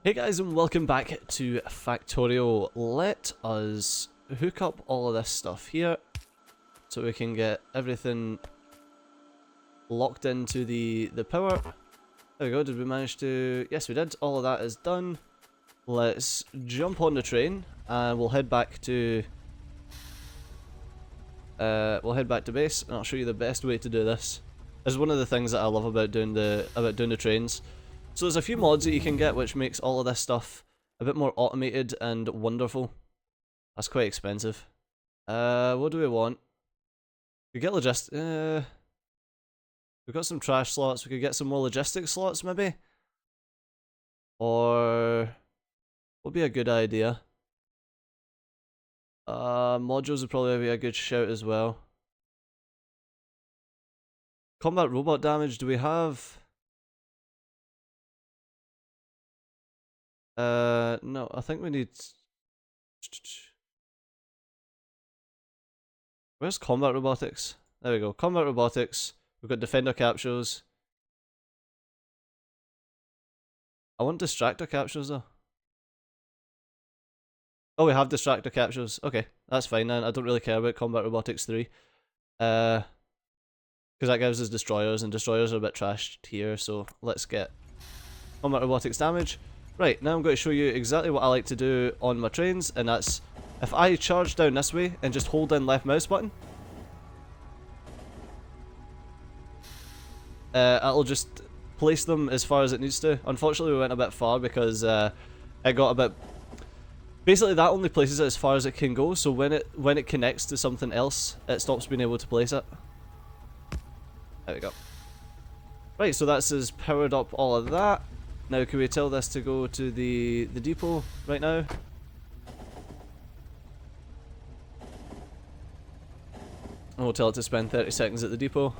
Hey guys, and welcome back to Factorio. Let us hook up all of this stuff here so we can get everything locked into the power. There we go. Did we manage to... Yes, we did. All of that is done. Let's jump on the train and we'll head back to base, and I'll show you the best way to do this. This is one of the things that I love about doing the trains. So there's a few mods that you can get which makes all of this stuff a bit more automated and wonderful. That's quite expensive. What do we want? We get we've got some trash slots. We could get some more logistics slots maybe? Or what would be a good idea? Modules would probably be a good shout as well. Combat robot damage, do we have... no, I think we need... Where's combat robotics? There we go, combat robotics. We've got defender capsules. I want distractor capsules though. Oh, we have distractor capsules. Okay, that's fine then. I don't really care about combat robotics 3. Because that gives us destroyers, and destroyers are a bit trashed here, so let's get combat robotics damage. Right, now I'm going to show you exactly what I like to do on my trains, and that's if I charge down this way and just hold down left mouse button, it'll just place them as far as it needs to. Unfortunately we went a bit far because it got a bit... Basically that only places it as far as it can go, so when it connects to something else, it stops being able to place it. There we go. Right, so that's us powered up all of that. Now can we tell this to go to the depot right now? And we'll tell it to spend 30 seconds at the depot.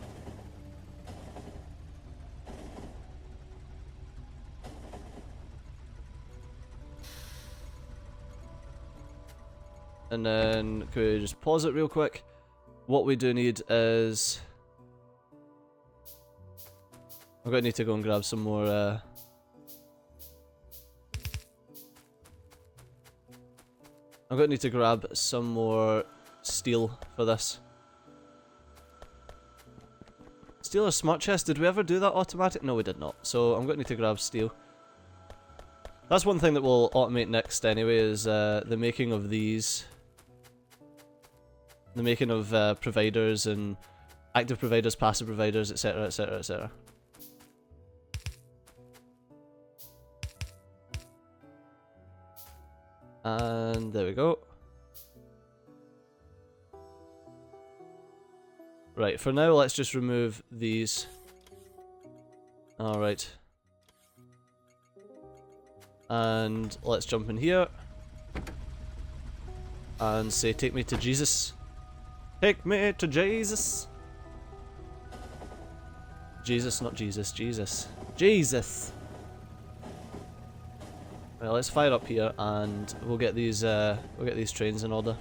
And then can we just pause it real quick? What we do need is... I'm going to need to go and grab some more... I'm going to need to grab some more steel for this. Steel or smart chest? Did we ever do that automatic? No, we did not. So I'm going to need to grab steel. That's one thing that we'll automate next anyway, is the making of these. The making of providers and active providers, passive providers, etc, etc, etc. And there we go. Right, for now let's just remove these. Alright. And let's jump in here. And say, take me to Jesus. Take me to Jesus. Jesus, not Jesus, Jesus. Jesus! Well, let's fire up here and we'll get these trains in order.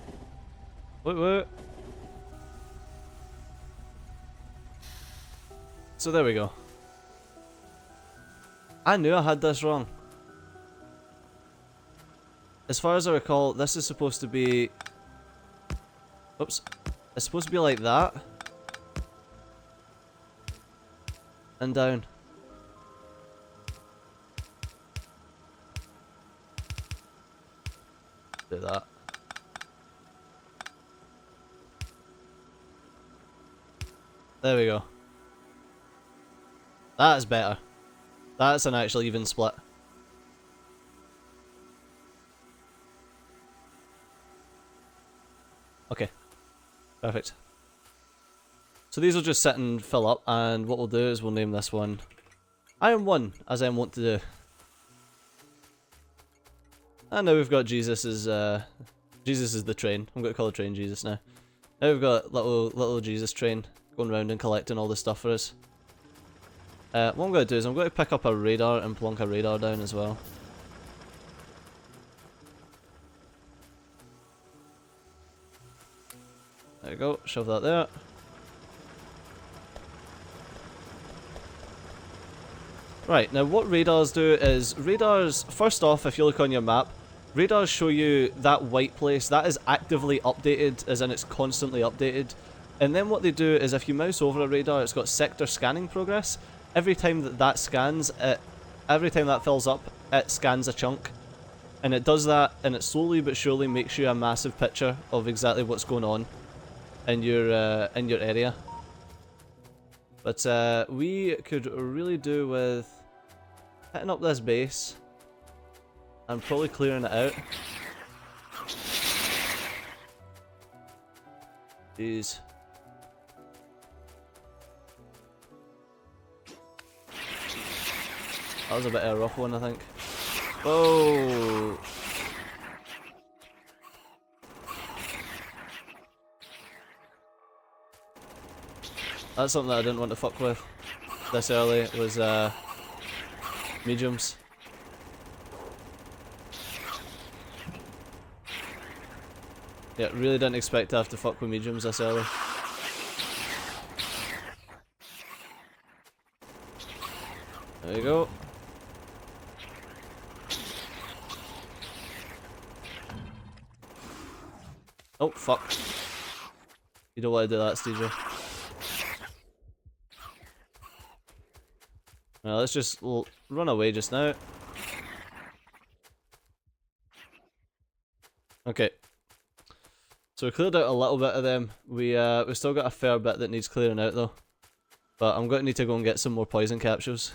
Wait, wait. So there we go. I knew I had this wrong. As far as I recall, this is supposed to be... Oops. It's supposed to be like that. And down. Do that. There we go. That is better. That's an actual even split. Okay. Perfect. So these will just sit and fill up, and what we'll do is we'll name this one Iron 1, as I want to do. And now we've got Jesus is the train. I'm going to call the train Jesus now. Now we've got little Jesus train going around and collecting all the stuff for us. What I'm going to do is I'm going to pick up a radar and plonk a radar down as well. There we go, shove that there. Right, now what radars do is, radars, first off, if you look on your map, radars show you that white place, that is actively updated, as in it's constantly updated. And then what they do is if you mouse over a radar, it's got sector scanning progress. Every time that scans, every time that fills up, it scans a chunk. And it does that, and it slowly but surely makes you a massive picture of exactly what's going on in your area. But we could really do with hitting up this base and probably clearing it out. Jeez. That was a bit of a rough one, I think. Whoa! That's something that I didn't want to fuck with this early. It was mediums. Yeah, really didn't expect to have to fuck with mediums this early. There you go. Oh, fuck. You don't want to do that, Steejo. Well, let's just run away just now. Okay. So we cleared out a little bit of them. We still got a fair bit that needs clearing out though. But I'm going to need to go and get some more poison capsules.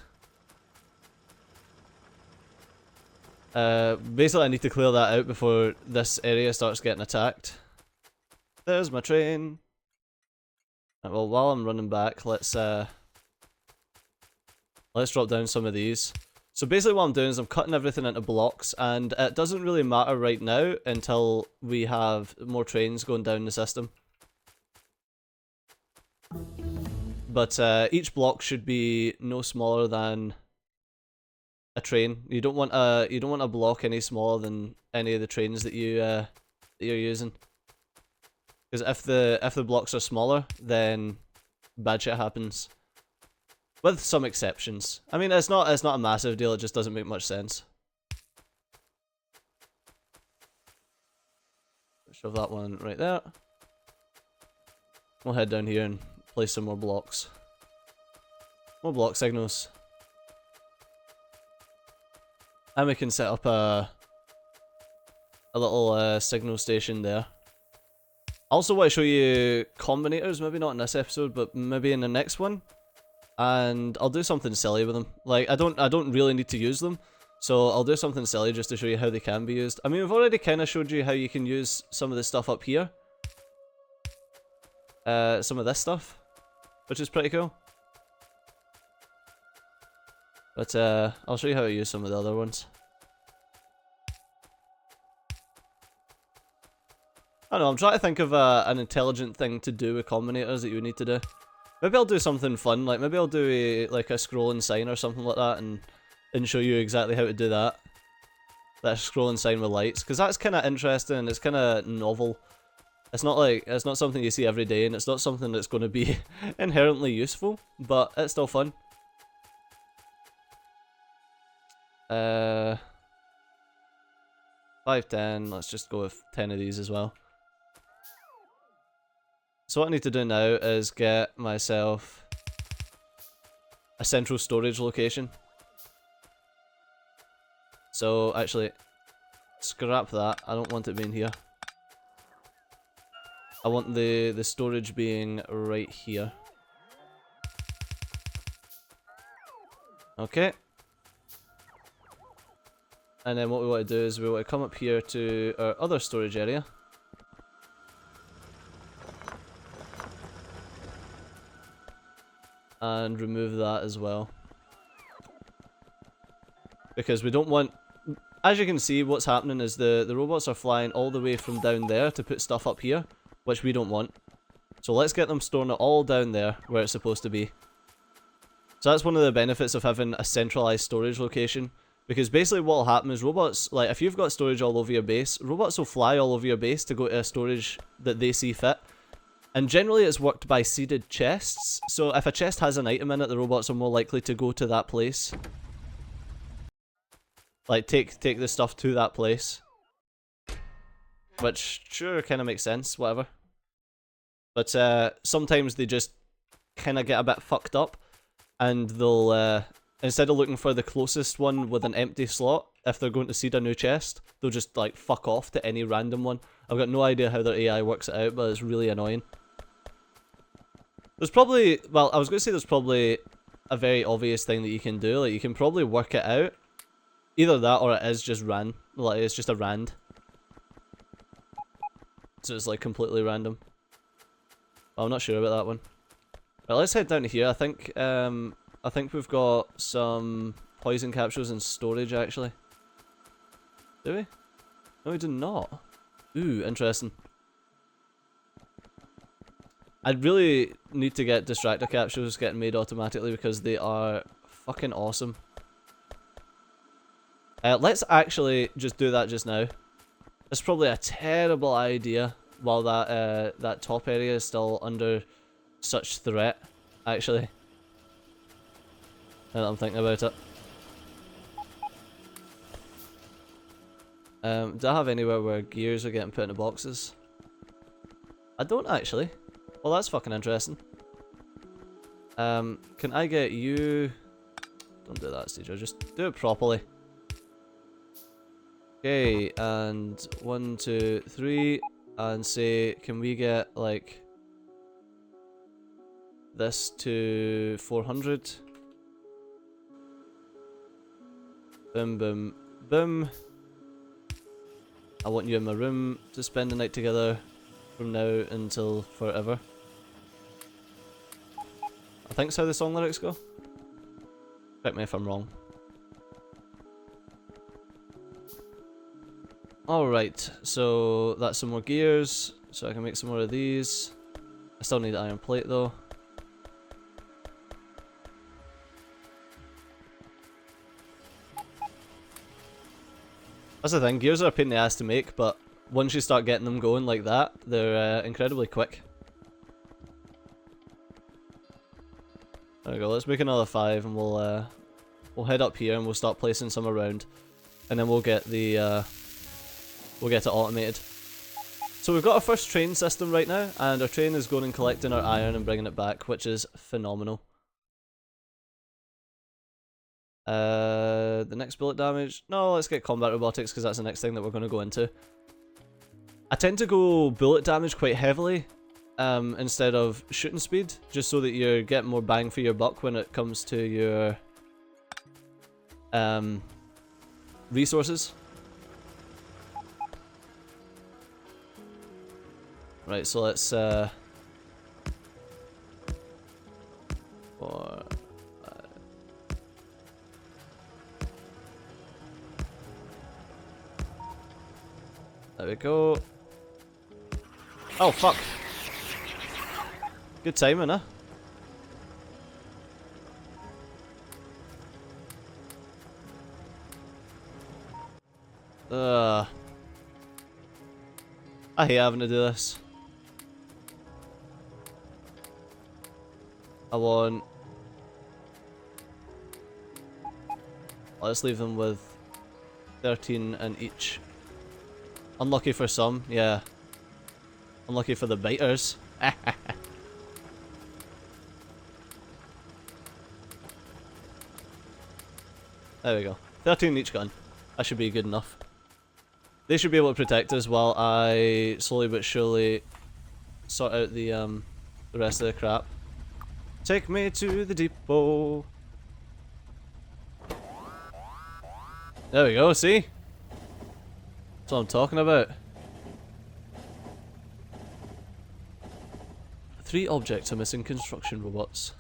Basically I need to clear that out before this area starts getting attacked. There's my train. Right, well, while I'm running back, let's drop down some of these. So basically what I'm doing is I'm cutting everything into blocks, and it doesn't really matter right now until we have more trains going down the system. But each block should be no smaller than a train. You don't want a block any smaller than any of the trains that you're using. Because if the blocks are smaller, then bad shit happens. With some exceptions. I mean, it's not a massive deal, it just doesn't make much sense. Shove that one right there. We'll head down here and place some more blocks. More block signals. And we can set up a little signal station there. I also want to show you combinators, maybe not in this episode, but maybe in the next one. And I'll do something silly with them. Like, I don't really need to use them, so I'll do something silly just to show you how they can be used. I mean, we've already kind of showed you how you can use some of this stuff up here. Some of this stuff, which is pretty cool. But I'll show you how to use some of the other ones. I don't know, I'm trying to think of an intelligent thing to do with combinators that you would need to do. Maybe I'll do something fun, like maybe I'll do like a scrolling sign or something like that and show you exactly how to do that. That scrolling sign with lights, because that's kind of interesting, it's kind of novel. It's not something you see every day, and it's not something that's going to be inherently useful, but it's still fun. 5, 10, let's just go with 10 of these as well. So what I need to do now is get myself a central storage location. So actually, scrap that, I don't want it being here. I want the storage being right here. Okay. And then what we want to do is we want to come up here to our other storage area. And remove that as well. Because we don't want... As you can see, what's happening is the robots are flying all the way from down there to put stuff up here, which we don't want. So let's get them storing it all down there, where it's supposed to be. So that's one of the benefits of having a centralized storage location. Because basically what will happen is robots, like if you've got storage all over your base, robots will fly all over your base to go to a storage that they see fit. And generally it's worked by seeded chests, so if a chest has an item in it, the robots are more likely to go to that place like take the stuff to that place. Which sure kind of makes sense, whatever. But sometimes they just kind of get a bit fucked up, and they'll instead of looking for the closest one with an empty slot, if they're going to seed a new chest, they'll just like fuck off to any random one. I've got no idea how their AI works it out, but it's really annoying. There's probably, well, I was going to say there's probably a very obvious thing that you can do. Like, you can probably work it out. Either that or it is just like, it's just a rand. So it's like completely random. Well, I'm not sure about that one. Right, let's head down to here. I think we've got some poison capsules in storage actually. Do we? No, we do not. Ooh, interesting. I'd really need to get distractor capsules getting made automatically because they are fucking awesome. Let's actually just do that just now. It's probably a terrible idea while that top area is still under such threat, actually. Now that I'm thinking about it. Do I have anywhere where gears are getting put into boxes? I don't actually. Well, that's fucking interesting. Can I get you... Don't do that, Steger, just do it properly. Okay, and 1, 2, 3, and say, can we get, like, this to 400? Boom, boom, boom. I want you in my room to spend the night together from now until forever. I think that's how the song lyrics go. Correct me if I'm wrong. Alright, so that's some more gears, so I can make some more of these. I still need iron plate though. That's the thing, gears are a pain in the ass to make, but once you start getting them going like that, they're incredibly quick. There we go, let's make another 5 and we'll head up here and we'll start placing some around. And then we'll get the we'll get it automated. So we've got our first train system right now, and our train is going and collecting our iron and bringing it back, which is phenomenal. The next bullet damage? No, let's get combat robotics because that's the next thing that we're going to go into. I tend to go bullet damage quite heavily instead of shooting speed, just so that you're getting more bang for your buck when it comes to your resources. Right, so let's there we go. Oh fuck. Good timing, huh? I hate having to do this. I want... Let's leave them with 13 in each. Unlucky for some, yeah. Unlucky for the biters. There we go. 13 in each gun. That should be good enough. They should be able to protect us while I slowly but surely sort out the rest of the crap. Take me to the depot. There we go, see? That's what I'm talking about. 3 objects are missing construction robots.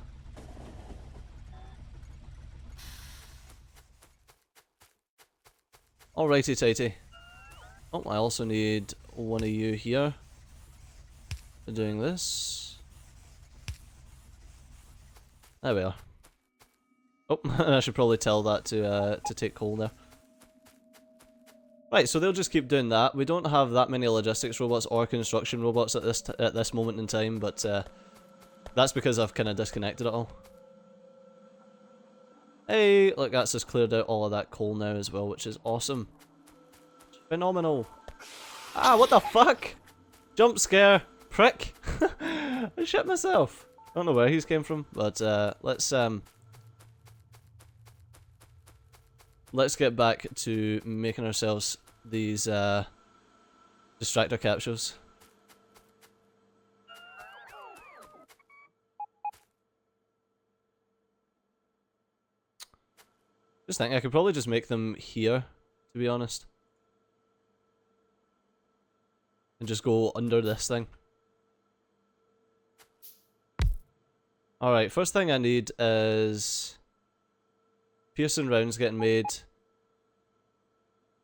Alrighty tighty. Oh, I also need one of you here for doing this. There we are. Oh, I should probably tell that to take coal there. Right, so they'll just keep doing that. We don't have that many logistics robots or construction robots at this moment in time, but that's because I've kind of disconnected it all. Hey, look, that's just cleared out all of that coal now as well, which is awesome. Phenomenal. Ah, what the fuck? Jump scare, prick. I shit myself. I don't know where he's came from, but let's get back to making ourselves these distractor capsules. Just think, I could probably just make them here, to be honest. And just go under this thing. Alright, first thing I need is piercing rounds getting made.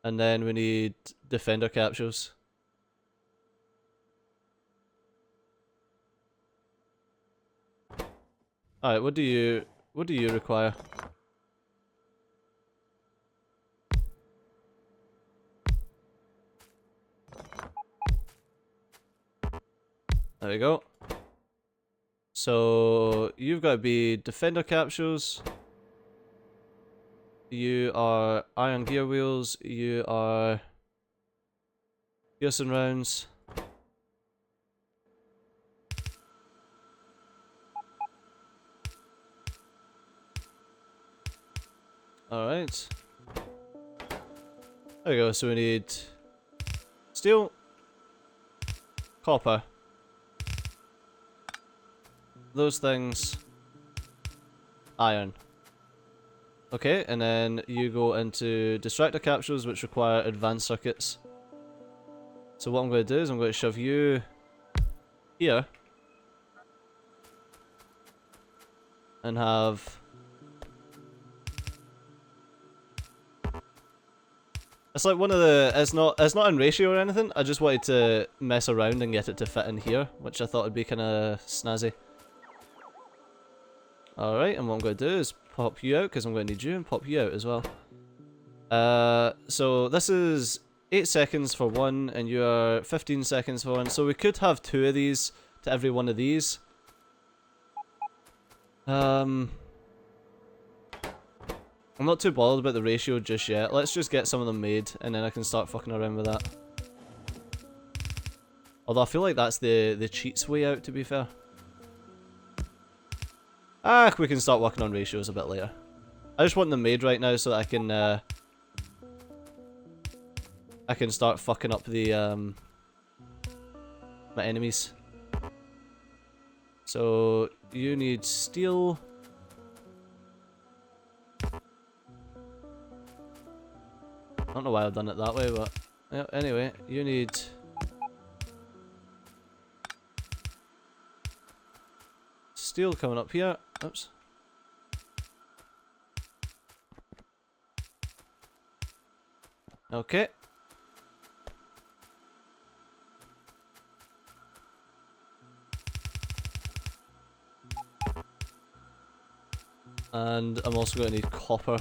And then we need defender capsules. Alright, what do you require? There we go. So you've got to be defender capsules. You are iron gear wheels. You are piercing rounds. Alright. There we go, so we need steel, copper, those things, iron. Okay, and then you go into distractor capsules, which require advanced circuits. So what I'm going to do is I'm going to shove you here and have... It's like one of the... It's not in ratio or anything, I just wanted to mess around and get it to fit in here, which I thought would be kind of snazzy. Alright, and what I'm going to do is pop you out, because I'm going to need you, and pop you out as well. So this is 8 seconds for one, and you are 15 seconds for one, so we could have 2 of these to every one of these. I'm not too bothered about the ratio just yet. Let's just get some of them made, and then I can start fucking around with that. Although I feel like that's the cheats way out, to be fair. Ah, we can start working on ratios a bit later. I just want them made right now so that I can start fucking up the my enemies. So you need steel. I don't know why I've done it that way, but yeah, anyway, you need steel coming up here. Oops. Okay. And I'm also going to need copper.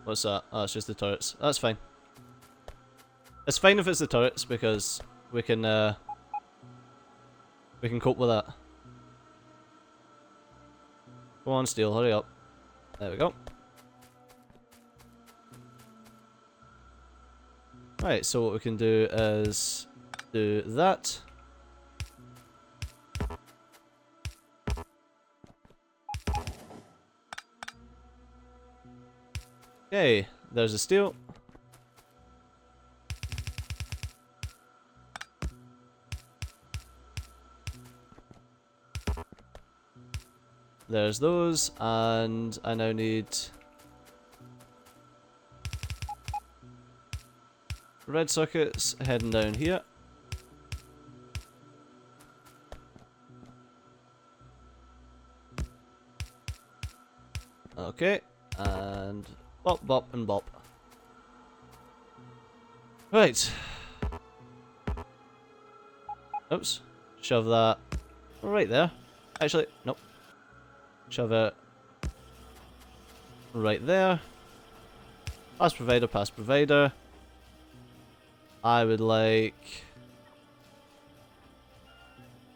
What's that? Oh, it's just the turrets. That's fine. It's fine if it's the turrets because we can cope with that. Come on, steel, hurry up. There we go. Right, so what we can do is do that. Okay, there's the steel. There's those, and I now need red circuits heading down here. Okay, and bop, bop, and bop. Right. Oops. Shove that right there. Actually, nope. Shove it right there. Pass provider, pass provider. I would like,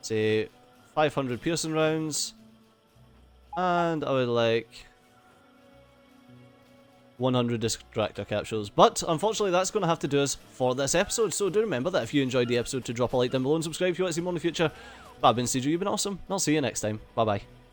say, 500 piercing rounds. And I would like 100 distractor capsules. But unfortunately that's going to have to do us for this episode. So do remember that if you enjoyed the episode to drop a like down below and subscribe if you want to see more in the future. But I've been CJ, you've been awesome, and I'll see you next time. Bye bye.